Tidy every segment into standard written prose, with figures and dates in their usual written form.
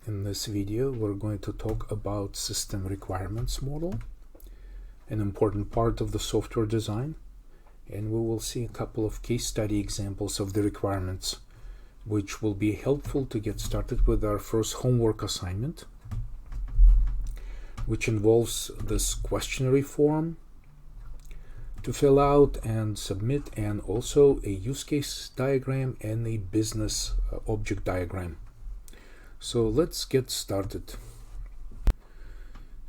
In this video, we're going to talk about system requirements model, an important part of the software design, and we will see a couple of case study examples of the requirements, which will be helpful to get started with our first homework assignment, which involves this questionnaire form to fill out and submit, and also a use case diagram and a business object diagram. So let's get started.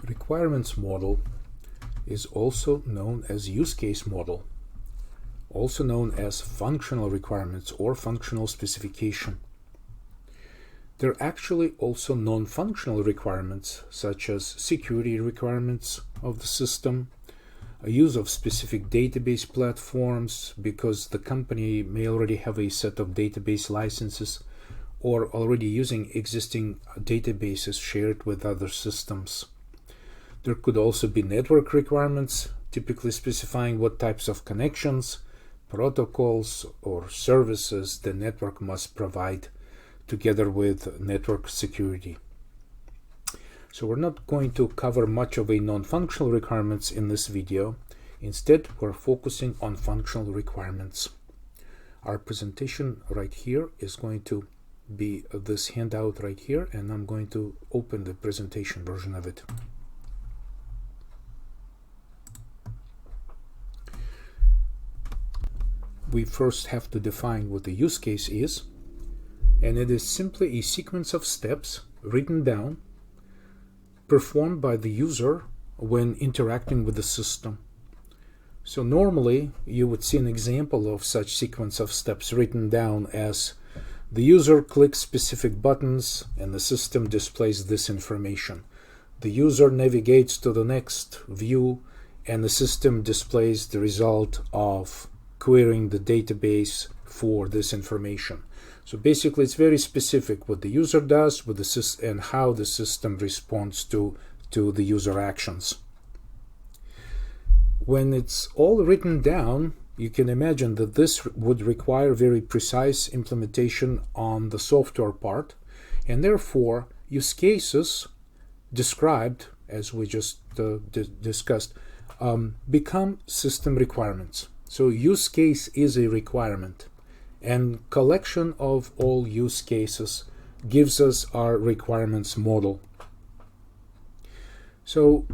Requirements model is also known as use case model, also known as functional requirements or functional specification. There are actually also non-functional requirements, such as security requirements of the system, a use of specific database platforms because the company may already have a set of database licenses or already using existing databases shared with other systems. There could also be network requirements, typically specifying what types of connections, protocols, or services the network must provide, together with network security. So we're not going to cover much of a non-functional requirements in this video. Instead, we're focusing on functional requirements. Our presentation right here is going to be this handout right here, and I'm going to open the presentation version of it. We first have to define what the use case is, and it is simply a sequence of steps written down, performed by the user when interacting with the system. So normally you would see an example of such sequence of steps written down as the user clicks specific buttons and the system displays this information. The user navigates to the next view and the system displays the result of querying the database for this information. So basically it's very specific what the user does with the and how the system responds to the user actions. When it's all written down, you can imagine that this would require very precise implementation on the software part, and therefore use cases described, as we just discussed, become system requirements. So use case is a requirement, and collection of all use cases gives us our requirements model. So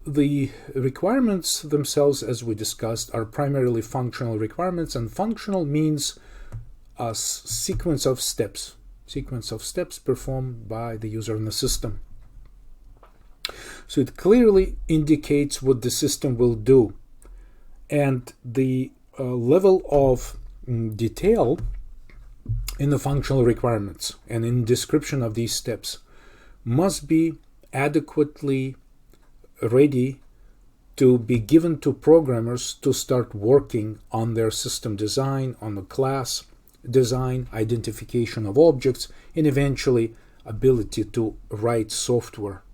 the requirements themselves, as we discussed, are primarily functional requirements, and functional means a sequence of steps performed by the user in the system. So it clearly indicates what the system will do, and the level of detail in the functional requirements and in description of these steps must be adequately ready to be given to programmers to start working on their system design, on the class design, identification of objects, and eventually ability to write software.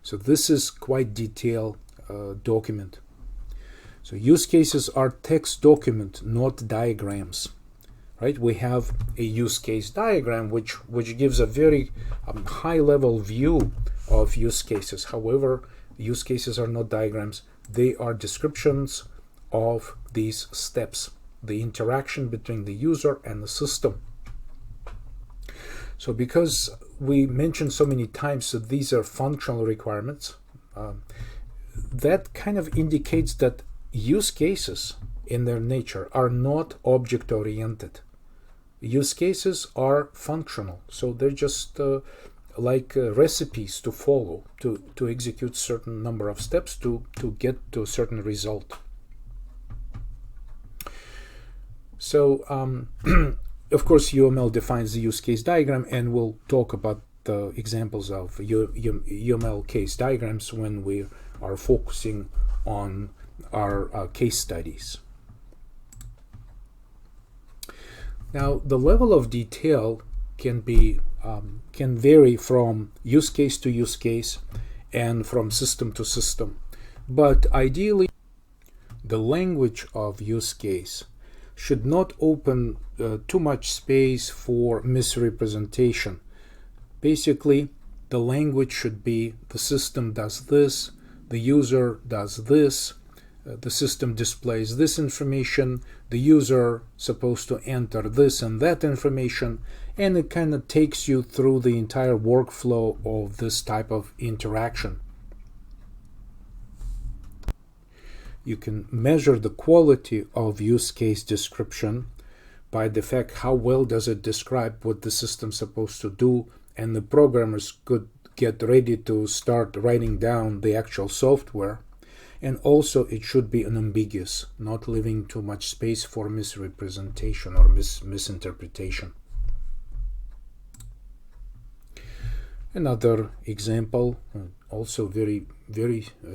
So this is quite detailed document. So use cases are text document, not diagrams, right? We have a use case diagram which gives a very high level view of use cases. However, use cases are not diagrams. They are descriptions of these steps, the interaction between the user and the system. So because we mentioned so many times that these are functional requirements, that kind of indicates that use cases in their nature are not object-oriented. Use cases are functional, so they're just like recipes to follow to execute certain number of steps to get to a certain result. So of course UML defines the use case diagram, and we'll talk about the examples of UML case diagrams when we are focusing on our case studies. Now the level of detail can vary from use case to use case and from system to system, but ideally the language of use case should not open too much space for misrepresentation, Basically, the language should be the system does this, the user does this, the system displays this information, the user supposed to enter this and that information, and it kind of takes you through the entire workflow of this type of interaction. You can measure the quality of use case description by the fact how well does it describe what the system's supposed to do, and the programmers could get ready to start writing down the actual software. And also it should be unambiguous, not leaving too much space for misrepresentation or misinterpretation. Another example, also very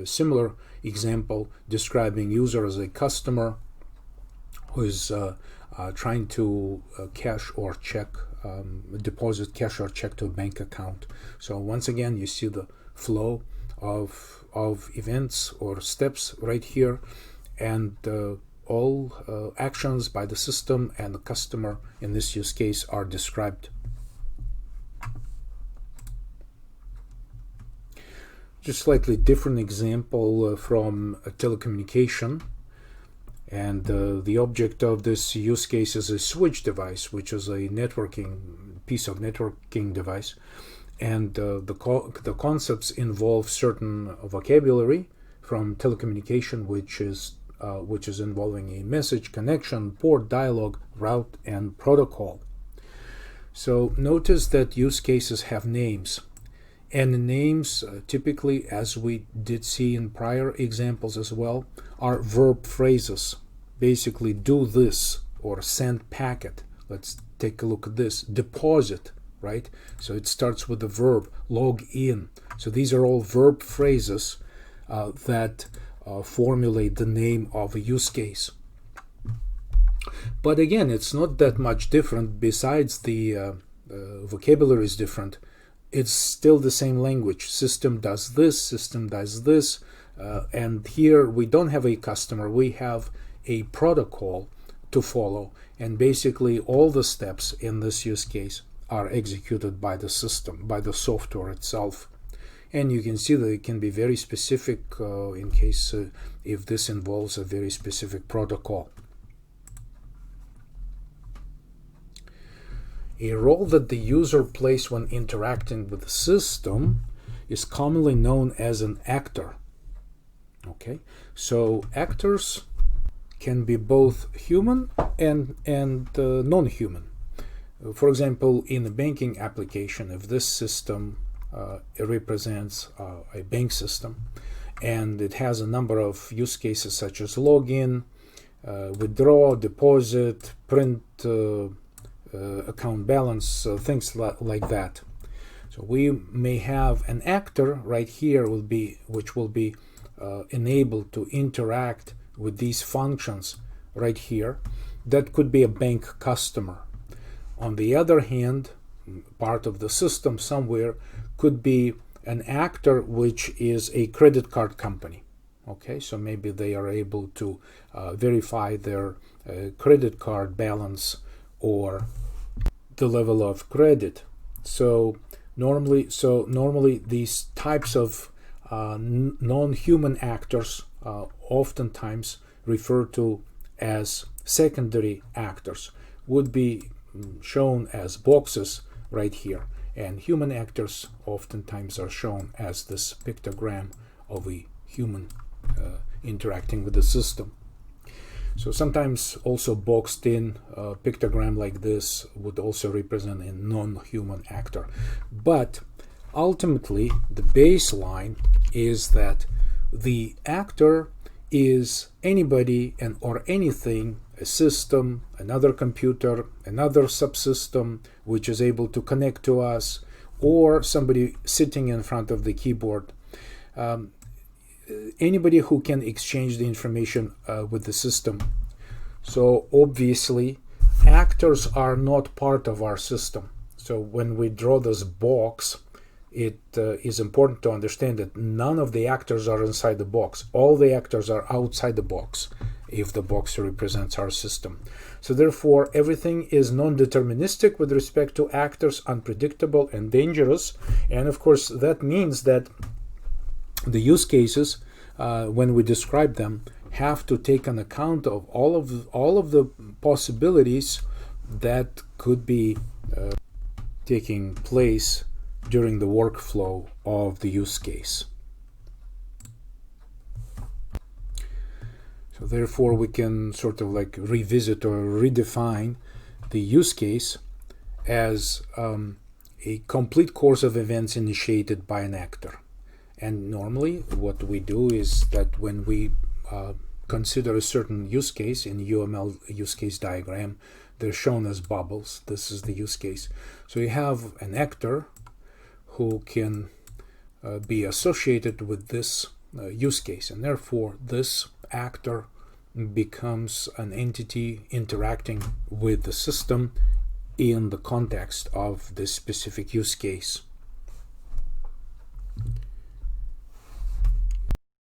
similar example, describing user as a customer who is trying to cash or check, deposit cash or check to a bank account. So once again, you see the flow of events or steps right here, and all actions by the system and the customer in this use case are described. Just slightly different example from telecommunication, and the object of this use case is a switch device, which is a piece of networking device. And the concepts involve certain vocabulary from telecommunication, which is involving a message, connection, port, dialogue, route, and protocol. So notice that use cases have names, and names typically, as we did see in prior examples as well, are verb phrases. Basically, do this or send packet. Let's take a look at this. Deposit. Right? So it starts with the verb, log in. So these are all verb phrases that formulate the name of a use case. But again, it's not that much different. Besides the vocabulary is different, it's still the same language. System does this, and here we don't have a customer, we have a protocol to follow, and basically all the steps in this use case are executed by the system, by the software itself. And you can see that it can be very specific in case if this involves a very specific protocol. A role that the user plays when interacting with the system is commonly known as an actor. Okay, so actors can be both human and non-human. For example, in a banking application, if this system represents a bank system, and it has a number of use cases such as login, withdraw, deposit, print account balance, things like that. So we may have an actor right here which will be enabled to interact with these functions right here. That could be a bank customer. On the other hand, part of the system somewhere could be an actor which is a credit card company. Okay, so maybe they are able to verify their credit card balance or the level of credit. So normally these types of non-human actors oftentimes referred to as secondary actors would be shown as boxes right here, and human actors oftentimes are shown as this pictogram of a human interacting with the system. So sometimes also boxed in pictogram like this would also represent a non-human actor. But ultimately the baseline is that the actor is anybody and or anything, a system, another computer, another subsystem which is able to connect to us, or somebody sitting in front of the keyboard. Anybody who can exchange the information with the system. So obviously actors are not part of our system. So when we draw this box, it is important to understand that none of the actors are inside the box. All the actors are outside the box. if the box represents our system. So therefore, everything is non-deterministic with respect to actors, unpredictable and dangerous. And of course, that means that the use cases, when we describe them, have to take an account of all of the possibilities that could be taking place during the workflow of the use case. So therefore, we can sort of like revisit or redefine the use case as a complete course of events initiated by an actor. And normally what we do is that when we consider a certain use case in UML use case diagram, they're shown as bubbles. This is the use case. So you have an actor who can be associated with this use case, and therefore this actor becomes an entity interacting with the system in the context of this specific use case.